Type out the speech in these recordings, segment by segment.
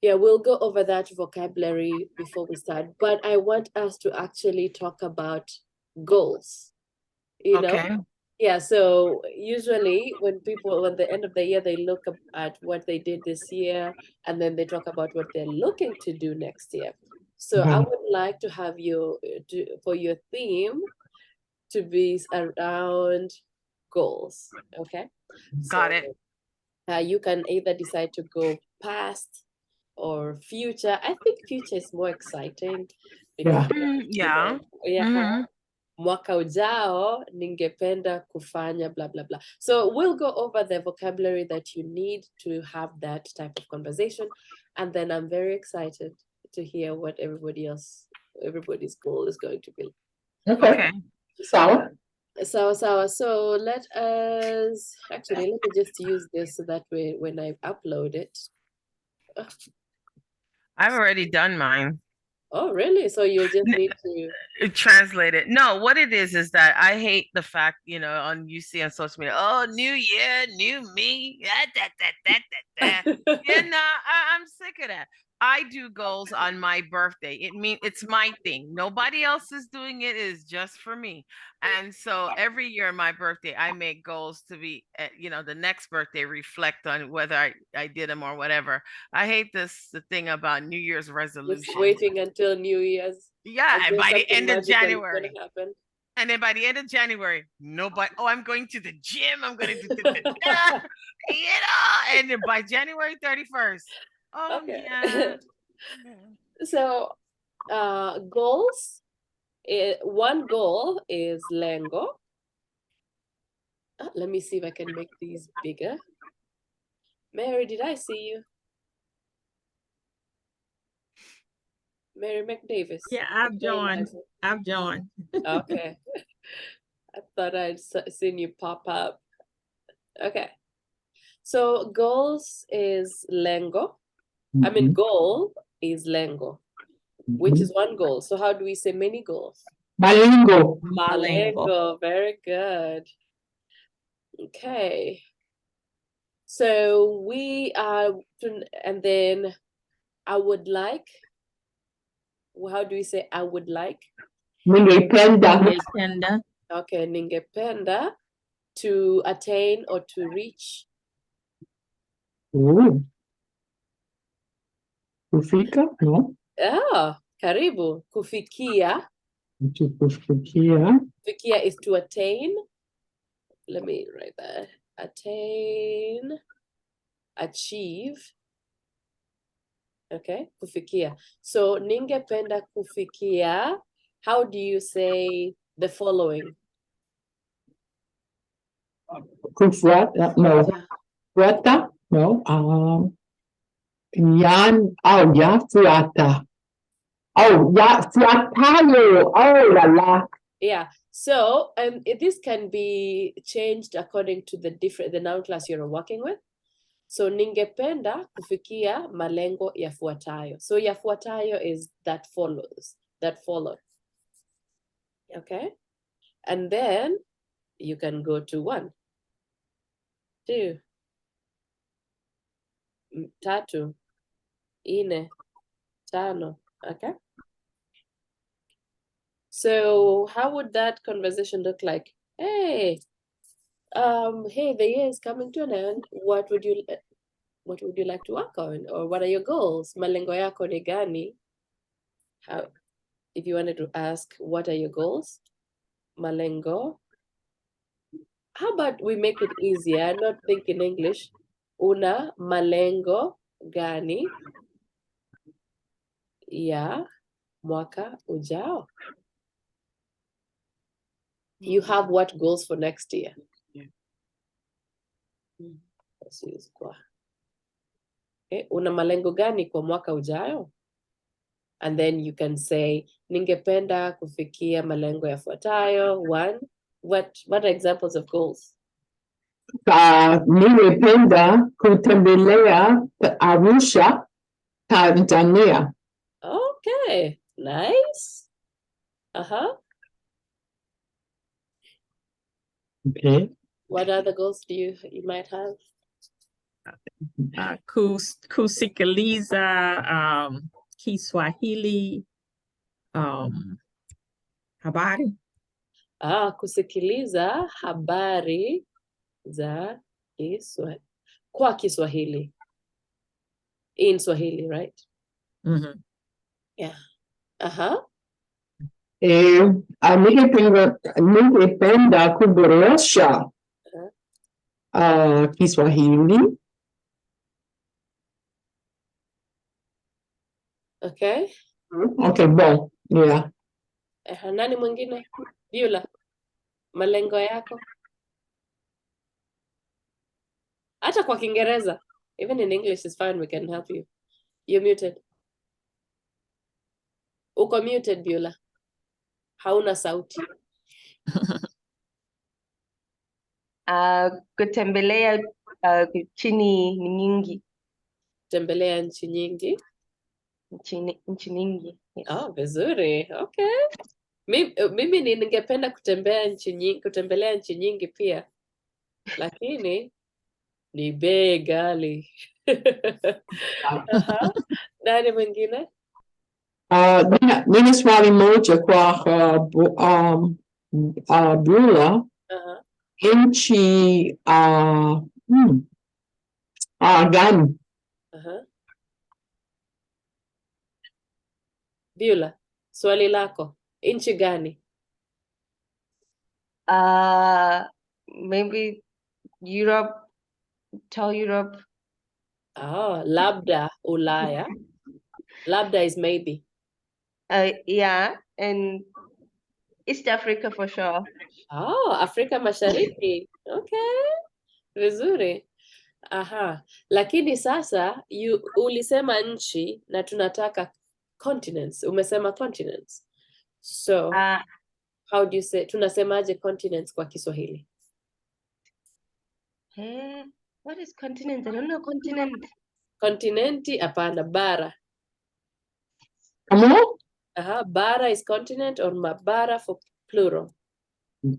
Yeah, we'll go over that vocabulary before we start, but I want us to actually talk about goals, you know? Okay. Yeah, so usually when the end of the year, they look at what they did this year, and then they talk about what they're looking to do next year. So I would like to have you for your theme to be around goals, okay? Got So it. you can either decide to go past or future. I think future is more exciting because Yeah. yeah, Hmm. mwaka ujao ningependa kufanya blah blah blah. So we'll go over the vocabulary that you need to have that type of conversation, and then I'm very excited to hear what everybody's goal is going to be. Okay. So let us actually let me just use this so that way when I upload it. I've already done mine. Oh, really? So you'll just need to. Translate it. No, what it is that I hate the fact, on you see on social media, oh, new year, new me. I'm sick of that. I do goals on my birthday. It's my thing. Nobody else is doing it. It's just for me. And so every year, my birthday, I make goals to be, the next birthday reflect on whether I did them or whatever. I hate the thing about New Year's Just resolutions. waiting until New Year's, Yeah, and and then by the something end of magical is gonna January. happen. And then by the end of January, nobody, oh, I'm going to the gym. I'm going to do da, and then by January 31st, oh, Okay. yeah. So, goals. One goal is lengo. Let me see if I can make these bigger. Mary, did I see you? Mary McDavis. Yeah, I've joined. I've joined. Okay. I thought I'd seen you pop up. Okay. So goals is lengo. I mean, goal is lengo, which is one goal. So how do we say many goals? Malengo. Malengo. Very good. Okay. So we are, and then I would like, how do we say I would like? Ningependa. Okay, ningependa to attain or to reach. Kufika, no? Karibu. Kufikia. Kufikia. Kufikia is to attain. Let me write that. Attain, achieve. Okay, kufikia. So ningependa kufikia. How do you say the following? Kufuata, no. Fuata, no. Yan, oh, ya fuata. Oh, ya fuatayo. Oh, la la. Yeah. So this can be changed according to the noun class you're working with. So ningependa kufikia malengo yafuatayo. So yafuatayo is that follows, that follow. Okay? And then you can go to 1, 2, 3, 4, 5. Okay? So how would that conversation look like? Hey, hey, the year is coming to an end. What would you like to work on? Or what are your goals? Malengo yako ni gani? How, if you wanted to ask, what are your goals? Malengo. How about we make it easier, not think in English. Una malengo gani ya mwaka ujao? You have what goals for next year? Let's use kwa. Okay. Una malengo gani kwa mwaka ujao? And then you can say, ningependa kufikia malengo yafuatayo. 1, what are examples of goals? Ningependa kutembelea Arusha, Tanzania. Okay, nice. Okay. What other goals do you might have? kusikiliza Kiswahili habari. Kusikiliza habari za kwa Kiswahili. In Swahili, right? Mm-hmm. Yeah. Ningependa kuboresha Kiswahili. Okay. Okay, bon. Yeah. Nani mwingine? Beulah. Malengo yako? Hata kwa Kiingereza. Even in English is fine, we can help you. You're muted. Uko muted, Beulah. Hauna sauti. Kutembelea nchini nyingi. Tembelea nchi nyingi. Nchi nyingi. Yes. Vizuri. Okay. Mimi ningependa kutembelea nchi nyingi pia. Lakini ni bei ghali. Nani mwingine? Nina swali moja kwa Beulah. Nchi gani? Beulah, swali lako. Nchi gani? Maybe Europe. Tell Europe. Labda Ulaya. Labda is maybe. Yeah, and East Africa for sure. Afrika Mashariki. Okay. Vizuri. Lakini sasa ulisema nchi na tunataka continents. Umesema continents. So how do you say, tunasemaje continents kwa Kiswahili? What is continent? I don't know continent. Continenti, hapana, bara. Amo? Bara is continent or bara for plural.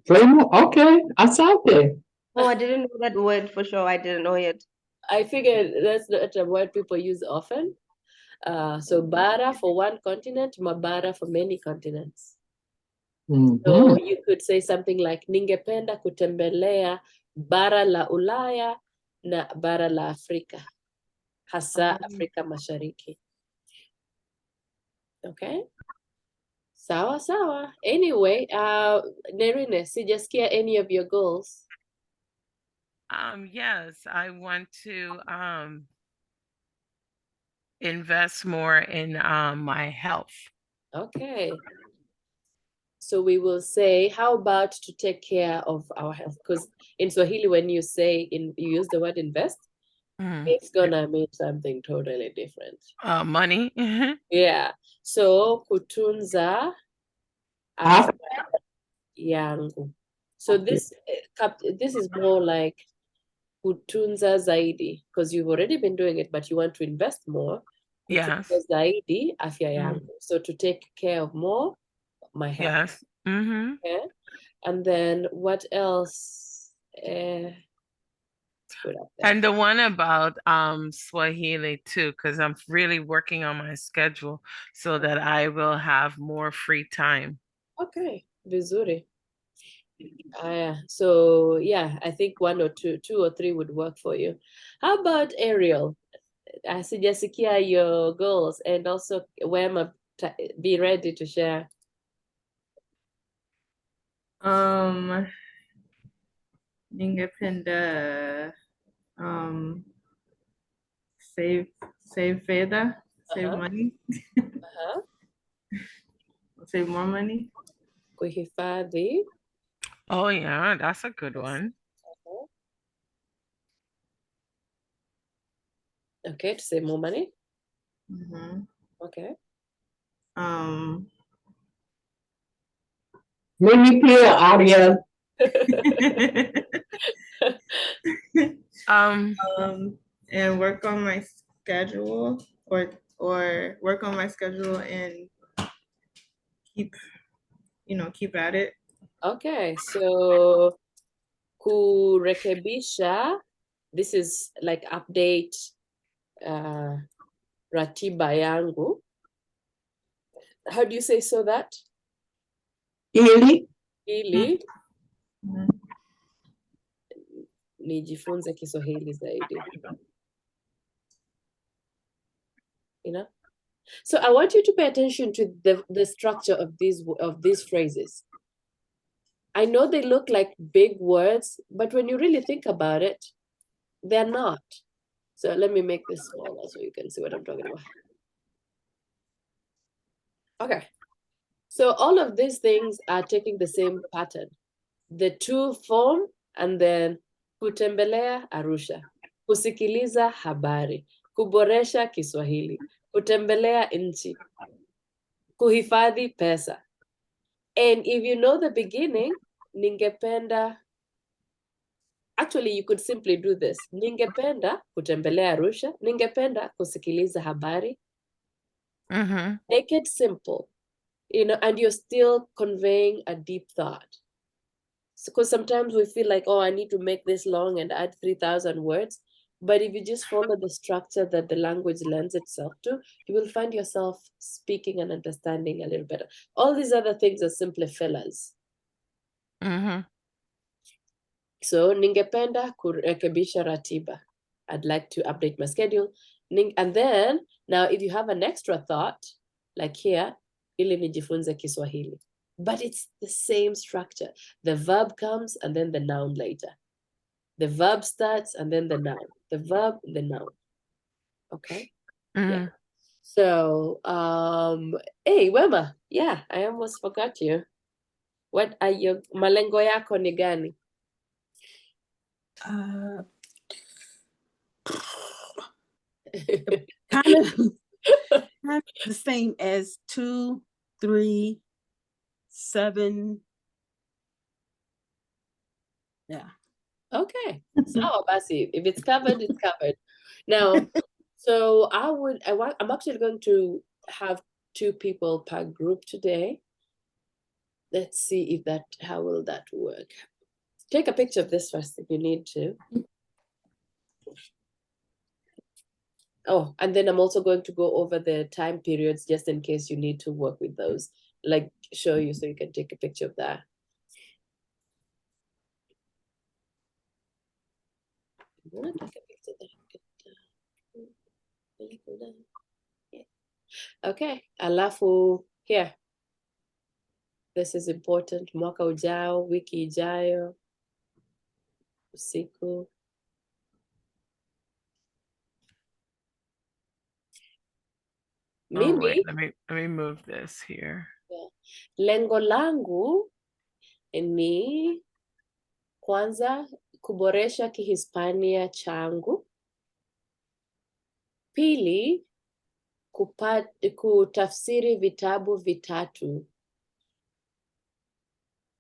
Plural? Okay, asante. Oh, I didn't know that word for sure. I didn't know it. I figured that's not a word people use often. So bara for one continent, mabara for many continents. Mm-hmm. So you could say something like, ningependa kutembelea bara la Ulaya na bara la Afrika. Hasa Afrika Mashariki. Okay? Sawa. Anyway, Nerine, sijasikia any of your goals. Yes, I want to invest more in my health. Okay. So we will say, how about to take care of our health? Because in Swahili, when you say you use the word invest, it's gonna mean something totally different. Money. Yeah. So kutunza afya yangu. So this is more like kutunza zaidi, because you've already been doing it, but you want to invest more. Yes. Kutunza zaidi afya yangu. So to take care of more my health. Yes. Mm-hmm. Okay. And then what else? And the one about Swahili too, because I'm really working on my schedule so that I will have more free time. Okay, vizuri. So yeah, I think two or three would work for you. How about Ariel? Sijasikia your goals, and also Wema, be ready to share. Ningependa save fedha, save money. Save more money. Kuhifadhi. Oh yeah, that's a good one. Okay, to save more money. Okay. Maybe clear, Ariel. And work on my schedule, or work on my schedule and keep at it. Okay, so kurekebisha this is like update ratiba yangu. How do you say so that? Ili. Ili Mhm. nijifunze Kiswahili zaidi. You know? So I want you to pay attention to the structure of these phrases. I know they look like big words, but when you really think about it, they're not. So let me make this smaller so you can see what I'm talking about. Okay. So all of these things are taking the same pattern. The to form, and then kutembelea Arusha, kusikiliza habari, kuboresha Kiswahili, kutembelea nchi, kuhifadhi pesa. And if you know the beginning, ningependa, actually you could simply do this. Ningependa kutembelea Arusha, ningependa kusikiliza habari. Make it simple, you know, and you're still conveying a deep thought. Because sometimes we feel like, oh, I need to make this long and add 3,000 words. But if you just follow the structure that the language lends itself to, you will find yourself speaking and understanding a little better. All these other things are simply fillers. So, ningependa kurekebisha ratiba. I'd like to update my schedule. And then, now if you have an extra thought, like here, ili nijifunze Kiswahili. But it's the same structure. The verb comes and then the noun later. The verb starts and then the noun. The verb, the noun. Okay? Yeah. So, hey, Wema. Yeah, I almost forgot you. What are your malengo yako ni gani? Kind of the same as 2, 3, 7. Yeah. Okay. So, basi, if it's covered, it's covered. Now, so I'm actually going to have 2 people per group today. Let's see how will that work. Take a picture of this first if you need to. Oh, and then I'm also going to go over the time periods just in case you need to work with those, like show you so you can take a picture of that. I'm gonna take a picture there. Yeah. Okay, alafu here. This is important. Mwaka ujao, wiki ijayo, usiku. Oh, wait, Mimi, let me move this here. yeah. Lengo langu ni kwanza kuboresha Kihispania changu. Pili, kutafsiri vitabu vitatu.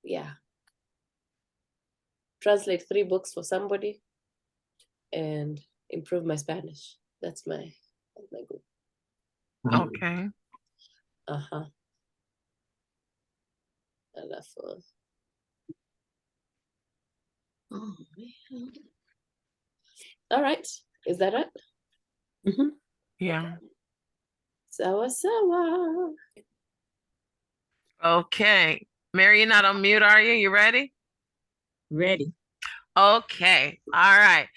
Yeah. Translate 3 books for somebody and improve my Spanish. That's my goal. Okay. Alafu. Oh, man. All right. Is that it? Yeah. Sawa sawa. Okay. Mary, you're not on mute, are you? You ready? Ready. Okay. All right.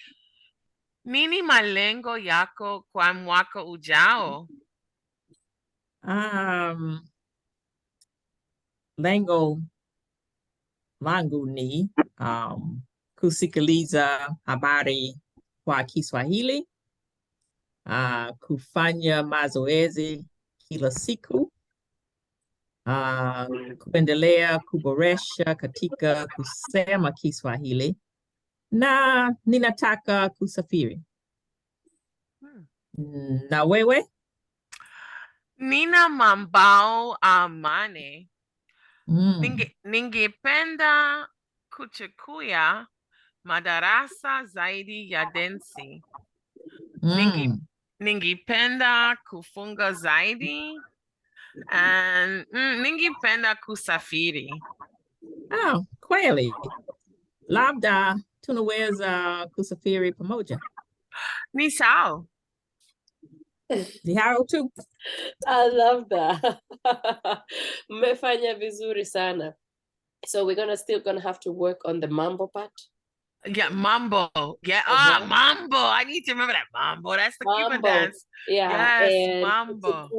Nini malengo yako kwa mwaka ujao? Lengo langu ni kusikiliza habari kwa Kiswahili, kufanya mazoezi kila siku, kuendelea kuboresha katika kusema Kiswahili, na ninataka kusafiri. Na wewe? Nina mambao amane. Ningependa kuchukua madarasa zaidi ya densi. Ningependa kufunga zaidi. And ningependa kusafiri. Oh, kweli. Labda tunaweza kusafiri pamoja. Ni sao. Ziharo too. I love that. Mmefanya vizuri sana. So we're still gonna have to work on the mambo part. Yeah, mambo. Yeah, mambo. I need to remember that mambo. That's the Cuban Mambo. dance. Yeah, Yes, and mambo.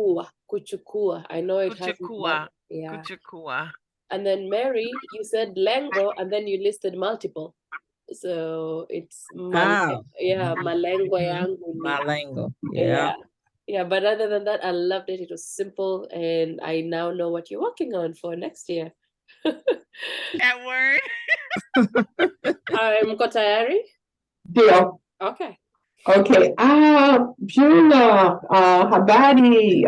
kuchukua. I know it has Kuchukua. yeah. Kuchukua. And then Mary, you said lengo, and then you listed multiple. So it's malengo yangu. Malengo. Yeah. Yeah, but other than that, I loved it. It was simple, and I now know what you're working on for next year. That word. Mko tayari? Ndio. Okay. Okay. Beulah, habari,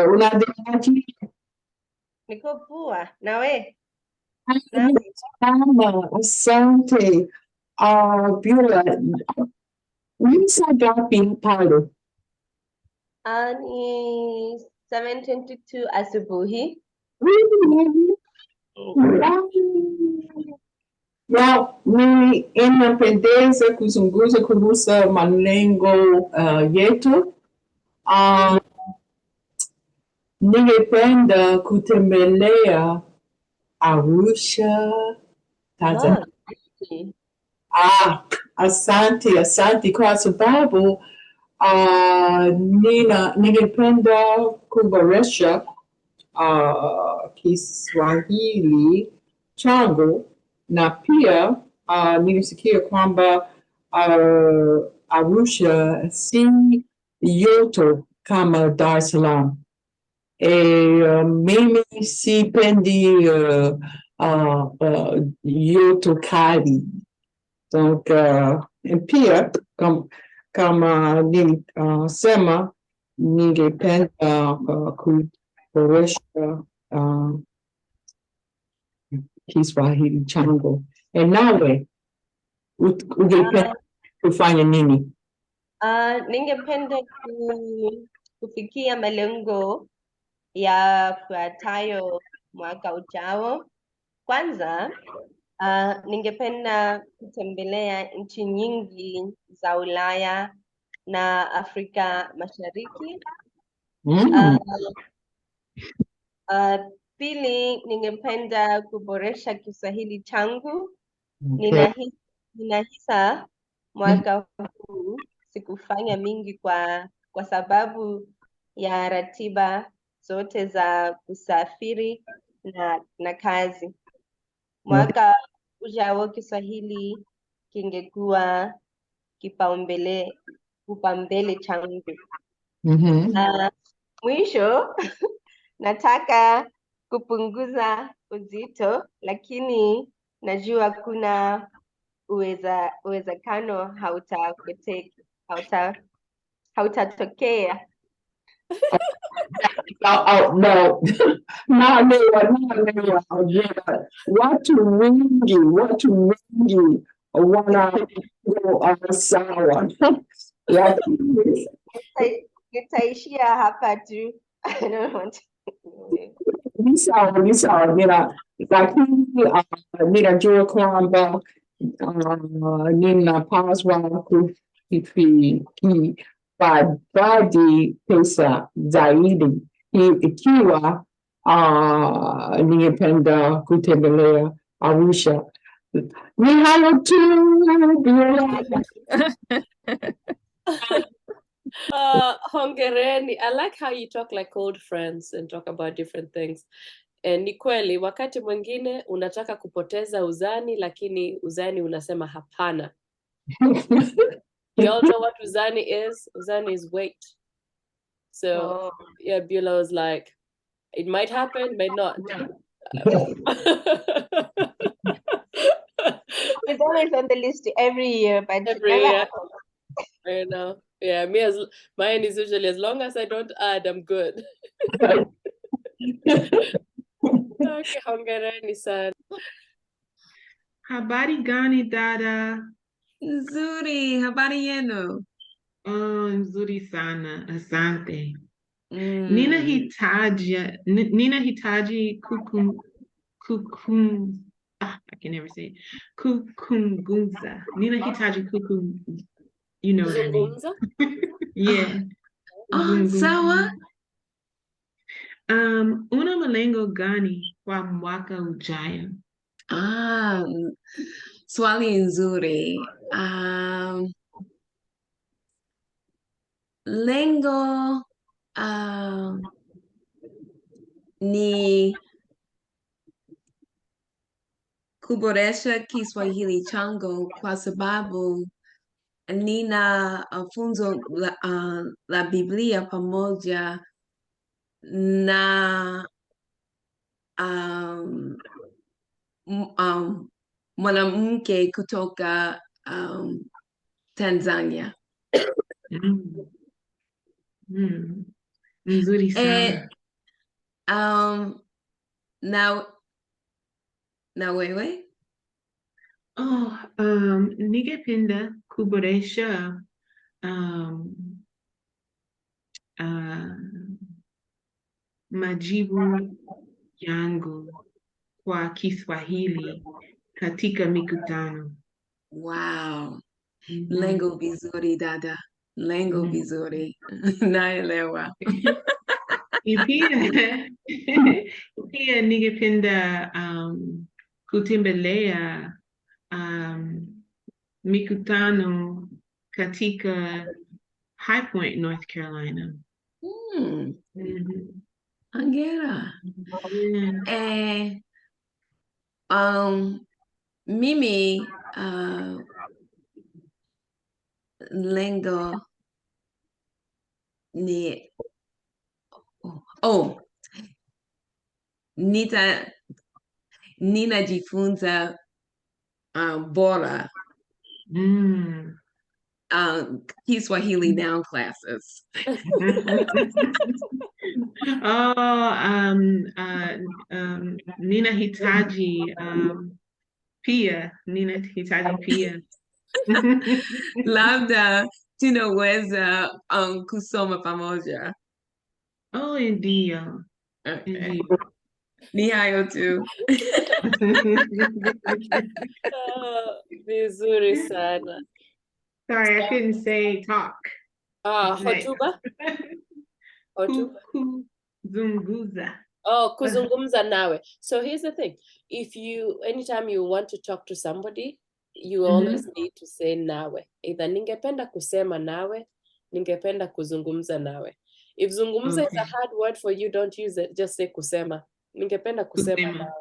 unaendeleaje? Niko poa. Nawe? Sana, asante. Beulah, ni saa ngapi pale? Ni 7:22 asubuhi. Well, ni inapendeza kuzungumza kuhusu malengo yetu. Ningependa kutembelea Arusha, Tanzania. Asante kwa sababu ningependa kuboresha Kiswahili changu na pia nilisikia kwamba Arusha si yoto kama Dar es Salaam. Mimi sipendi yoto kali. Donc, pia kama nilisema ningependa kuboresha Kiswahili changu. Nawe ungependa kufanya nini? Ningependa kufikia malengo yafuatayo mwaka ujao. Kwanza, ningependa kutembelea nchi nyingi za Ulaya na Afrika Mashariki. Pili, ningependa kuboresha Kiswahili changu. Ninahisa mwaka huu sikufanya mingi kwa sababu ya ratiba zote za kusafiri na kazi. Mwaka ujao Kiswahili kingekuwa kipaumbele changu. Mwisho, nataka kupunguza uzito, lakini najua kuna uwezekano hautatokea. No. Watu wengi wana sawa. Nitaishia hapa tu. I don't want Ni sawa, lakini ninajua kwamba ninapaswa kuhifadhi pesa zaidi ikiwa ningependa kutembelea Arusha. Ni hayo tu. Hongereni. I like how you talk like old friends and talk about different things. Ni kweli wakati mwingine unataka kupoteza uzani, lakini uzani unasema hapana. You all know what uzani is? Uzani is weight. So yeah, Beulah was like, it might happen, might not. It's always on the list every year, but every year. I know. Yeah, mine is usually as long as I don't add, I'm good. Okay, hongereni sana. Habari gani dada? Nzuri, habari yenu? Nzuri sana, asante. Ninahitaji I can never say it. Kukungunza. Nina hitaji kuku. You know that name. Kuzungumza? Yeah. Sawa. Una malengo gani kwa mwaka ujao? Swali nzuri. Lengo ni kuboresha Kiswahili changu kwa sababu nina funzo la Biblia pamoja na mwanamke kutoka Tanzania. Nzuri sana. Na wewe? Ningependa kuboresha majibu yangu kwa Kiswahili katika mikutano. Wow. Lengo vizuri dada. Lengo vizuri. Naelewa. Pia ningependa kutembelea mikutano katika High Point, North Carolina. Hongera. Yeah. Mimi lengo ni ninajifunza bora Kiswahili noun classes. Ninahitaji pia. Labda tunaweza kusoma pamoja. Ndio. Okay. Ni hayo tu. Vizuri sana. Sorry, I couldn't say talk. Hotuba? Hotuba? Kuzungumza. Kuzungumza nawe. So here's the thing. Anytime you want to talk to somebody, you always need to say nawe. Either ningependa kusema nawe, ningependa kuzungumza nawe. If zungumza is a hard word for you, don't use it. Just say kusema. Ningependa kusema nawe.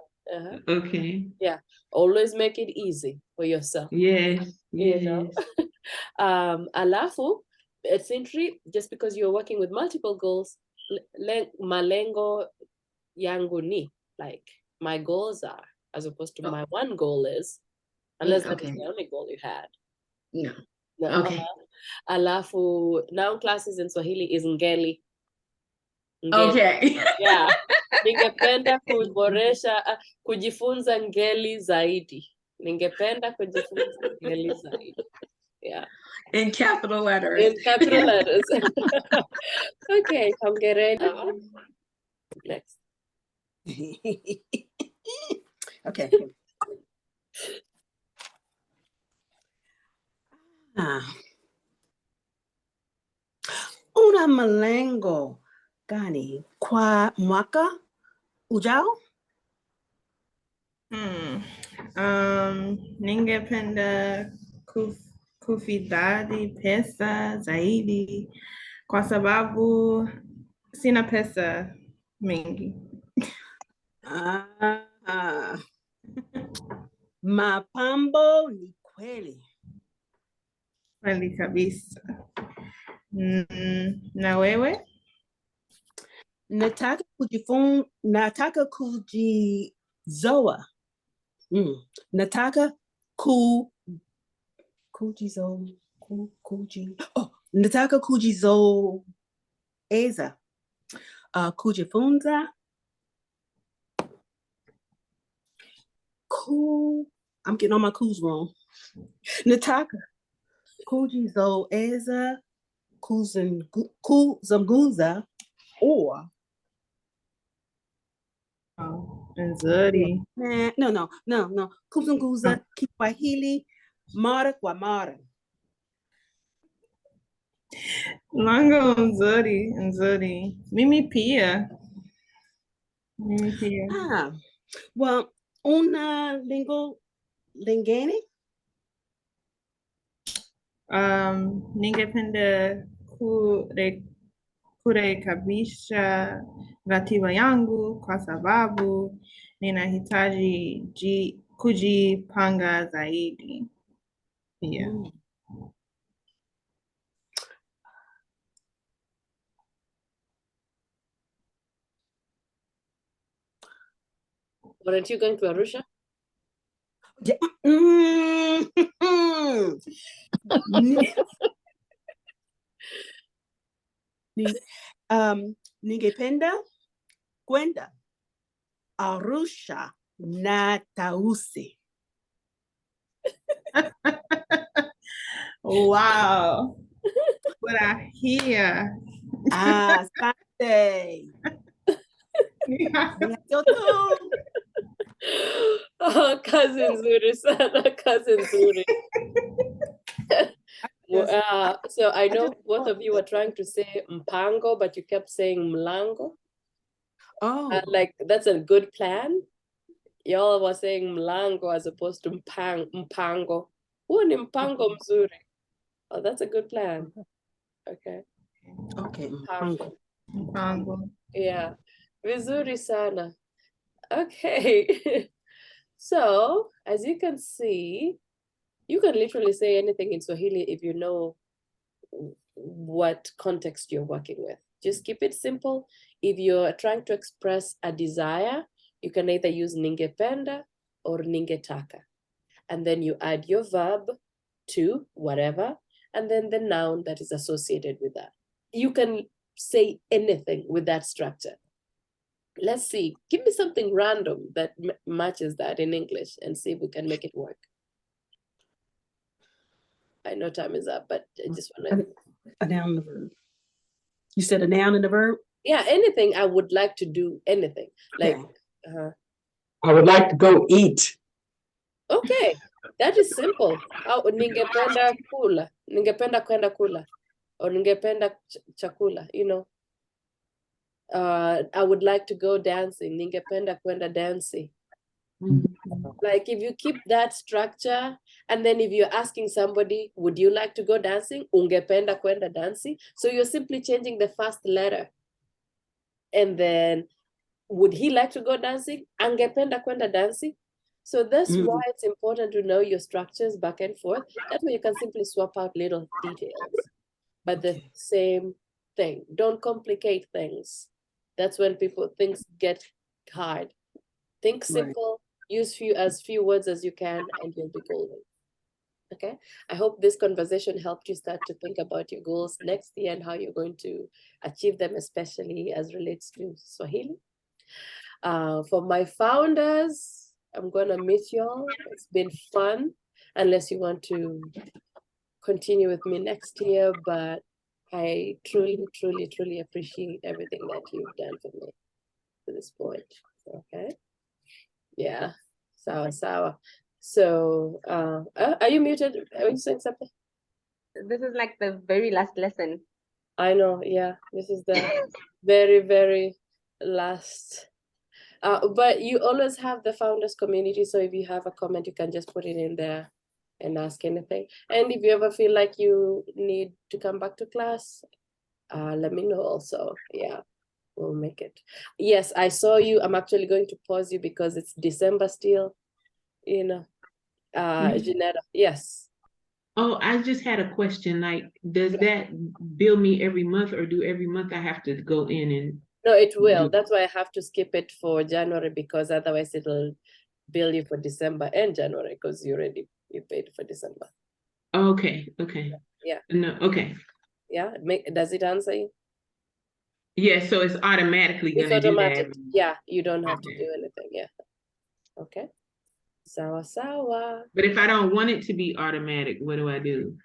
Okay. Yeah. Always make it easy for yourself. Yes. You know? Alafu, essentially, just because you're working with multiple goals, malengo yangu ni, like, my goals are, as opposed to my one goal is, unless that is the only goal you had. No. Okay. Alafu, noun classes in Swahili is ngeli. Okay. Yeah. Ningependa kujifunza ngeli zaidi. Ningependa kujifunza ngeli zaidi. Yeah. In capital letters. In capital letters. Okay, hongereni. Next. Okay. Una malengo gani kwa mwaka ujao? Ningependa kufidadi pesa zaidi kwa sababu sina pesa mingi. Mapambo ni kweli. Kweli kabisa. Na wewe? Nataka kujizoa. Nataka nataka kujizoeza. Kujifunza. I'm getting all my coos wrong. Nataka kujizoeza kuzungumza or Nzuri. No. Kuzungumza Kiswahili mara kwa mara. Lango nzuri, nzuri. Mimi pia. Mimi pia. Well, una lingo lingeni? Ningependa kurekebisha ratiba yangu kwa sababu ninahitaji kujipanga zaidi. Yeah. Weren't you going to Arusha? Ningependa kwenda Arusha na Tausi. Wow. What I hear. Asante. Oh, cousin Zuri sana, cousin Zuri. So I know both of you were trying to say mpango, but you kept saying mlango. Oh. Like, that's a good plan. Y'all were saying mlango as opposed to mpango. Huo ni mpango mzuri. Oh, that's a good plan. Okay. Okay, mpango. Yeah. Vizuri sana. Okay. So, as you can see, you can literally say anything in Swahili if you know what context you're working with. Just keep it simple. If you're trying to express a desire, you can either use ningependa or ningetaka. And then you add your verb to whatever, and then the noun that is associated with that. You can say anything with that structure. Let's see. Give me something random that matches that in English and see if we can make it work. I know time is up, but I just want to... A noun and a verb. You said a noun and a verb? Yeah, anything. I would like to do anything. Like, I would like to go eat. Okay, that is simple. Ningependa kula. Ningependa kwenda kula. Or ningependa chakula, you know. I would like to go dancing. Ningependa kwenda dancing. Like, if you keep that structure, and then if you're asking somebody, would you like to go dancing? Ungependa kwenda dancing. So you're simply changing the first letter. And then, would he like to go dancing? Angependa kwenda dancing. So that's why it's important to know your structures back and forth. That way you can simply swap out little details, but the same thing. Don't complicate things. That's when things get hard. Think simple, use as few words as you can, and you'll be golden. Okay, I hope this conversation helped you start to think about your goals next year and how you're going to achieve them, especially as relates to Swahili. For my founders, I'm gonna miss y'all. It's been fun, unless you want to continue with me next year, but I truly, truly, truly appreciate everything that you've done for me to this point. Okay. Yeah. Sawa. So, are you muted? Are you saying something? This is like the very last lesson. I know, yeah. This is the very, very last. But you always have the founders community, so if you have a comment, you can just put it in there and ask anything. And if you ever feel like you need to come back to class, let me know also. Yeah, we'll make it. Yes, I saw you. I'm actually going to pause you because it's December still, you know. Janetta, yes. Oh, I just had a question. Like, does that bill me every month, or do every month I have to go in and... No, it will. That's why I have to skip it for January, because otherwise it'll bill you for December and January, because you paid for December. Okay. Yeah. No, okay. Yeah, does it answer you? Yeah, so it's automatically gonna do that. Yeah, you don't have to do anything. Yeah. Okay. Sawa. But if I don't want it to be automatic, what do I do?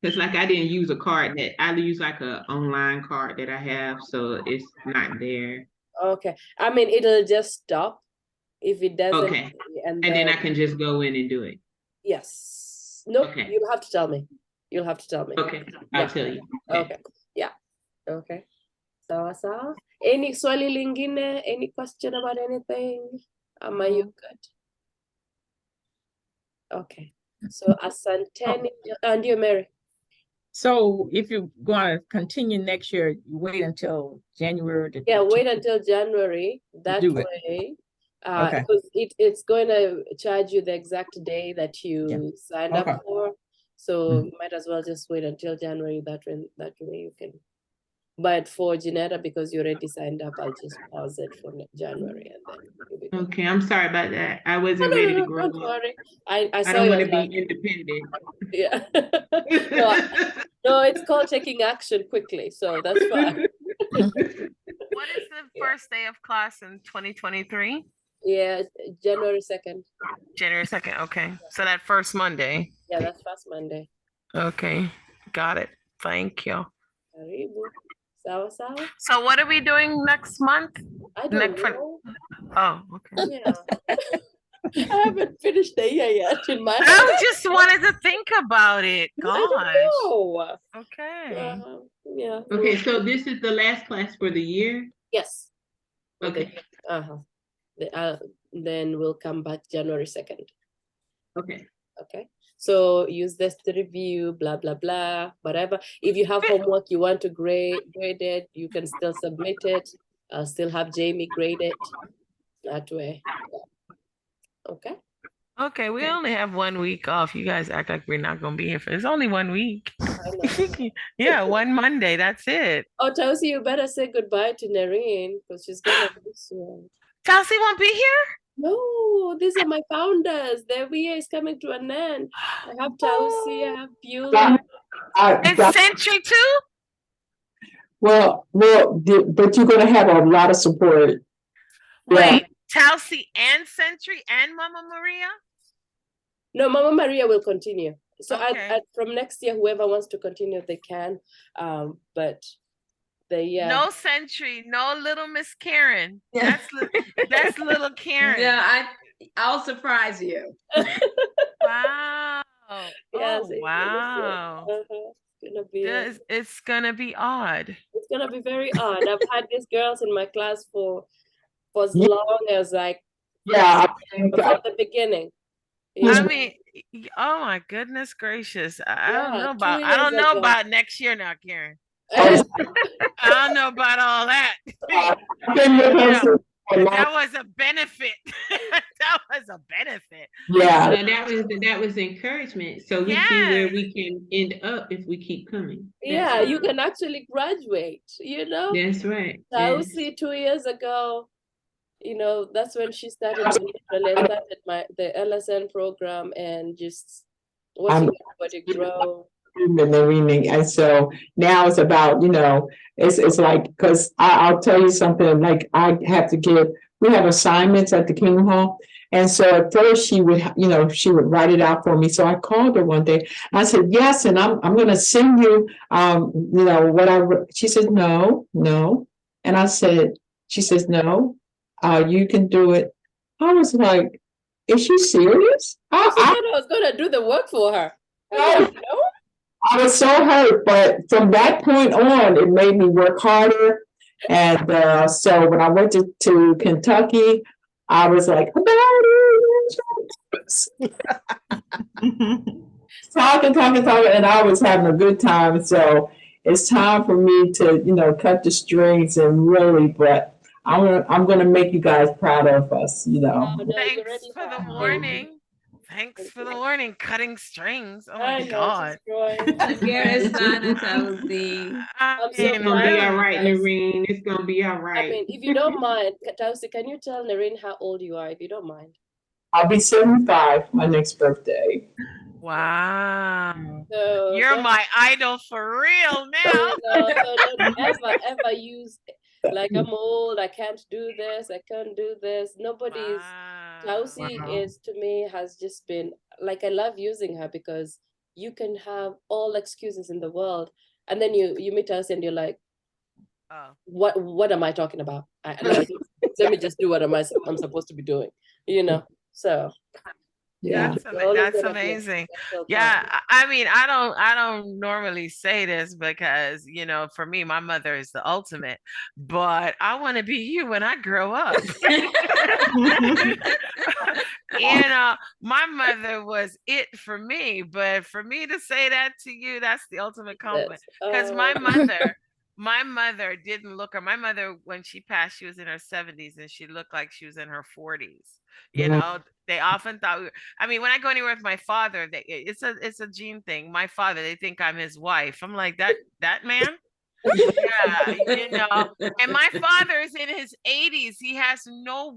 It's like I didn't use a card I use like a online card that I have, so it's not there. Okay. I mean, it'll just stop if it doesn't. Okay. And And then I then, can just go in and do it. yes. Nope. Okay. You'll have to tell me. You'll have to tell me. Okay. I'll tell you. Okay. Yeah. Okay. Sawa sawa. Any swali lingine? Any question about anything? Are you good? Okay. So asanteni. And you, Mary? So if you're going to continue next year, you wait until January to Yeah, wait until January. That do it. way, Okay. because it's going to charge you the exact day that you signed Okay. up for. So might as well just wait until January. That way you can. But for Janetta, because you already signed up, I'll just pause it for January and then you'll be good. Okay, I'm sorry about that. I No, wasn't ready to grow don't up. worry. I I saw don't you want to online. be independent. Yeah. No, it's called taking action quickly, so that's fine. What is the first day of class in 2023? Yeah, January 2nd. January 2nd. Okay. So that first Monday. Yeah, that's first Monday. Okay. Got it. Thank you. Karibu. Sawa sawa. So what are we doing next month? I don't know. Oh, okay. Yeah. I haven't finished the year yet in my head. I just wanted to think about it. I Gosh. don't know. Okay. Yeah. Okay, so this is the last class for the year? Yes. Okay. Then we'll come back January 2nd. Okay. Okay. So use this to review, blah, blah, blah, whatever. If you have homework you want to grade it, you can still submit it. I'll still have Jamie grade it that way. Okay. Okay, we only have 1 week off. You guys act like we're not going to be here for it's only 1 week. Yeah, one Monday. That's it. Oh, Chelsea, you better say goodbye to Nareen because she's gonna be soon. Chelsea won't be here? No, these are my founders. Their VA is coming to an end. I have Chelsea, I have Beulah. And Century too? Well, but you're going to have a lot of support. Wait, Chelsea and Century and Mama Maria? No, Mama Maria will continue. So Okay. from next year, whoever wants to continue, they can. But no Century, no little Miss Karen. That's little Karen. Yeah, I'll surprise you. Wow. Yes, Oh, wow. It's gonna be odd. It's gonna be very odd. I've had these girls in my class for as long as from the beginning. I mean, oh my goodness gracious! I don't know about next year now, Karen. I don't know about all that. That was a benefit. That was a benefit. Yeah. And that was encouragement. So we see where we can end up if we keep coming. Yeah, you can actually graduate, you know? That's right. Chelsea 2 years ago, you know, that's when she started the LSN program and just watching everybody grow. And so now it's about, it's like, because I'll tell you something, like we have assignments at the King Hall. And so at first she would write it out for me. So I called her one day and I said, yes, and I'm going to send you, what I wrote. She said, no. And she says, no, you can do it. I was like, is she serious? I was going to do the work for her. I was so hurt, but from that point on, it made me work harder. And so when I went to Kentucky, I was like, talking, and I was having a good time. So it's time for me to, cut the strings and really, but I'm going to make you guys proud of us, Thanks for the warning. Thanks for the warning. Cutting strings. Oh my God. It's gonna be all right, Nareen. It's gonna be all right. I mean, if you don't mind, Tausi, can you tell Nareen how old you are, if you don't mind? I'll be 75 my next birthday. Wow. So you're my idol for real now. So don't ever use like I'm old, I can't do this, I can't do this. Nobody's Tausi is to me has just been like, I love using her because you can have all excuses in the world and then you meet us and you're like, Oh. what am I talking about? Let me just do what I'm supposed to be doing, you know. So Yeah. That's amazing. Yeah, I mean, I don't normally say this because, you know, for me, my mother is the ultimate, but I want to be you when I grow up. You know, my mother was it for me, but for me to say that to you, that's the ultimate compliment. Because my mother didn't look her. My mother, when she passed, she was in her 70s and she looked like she was in her 40s. You know, they often thought I mean, when I go anywhere with my father, it's a gene thing. My father, they think I'm his wife. I'm like, that man? Yeah, you know. And my father is in his 80s. He has no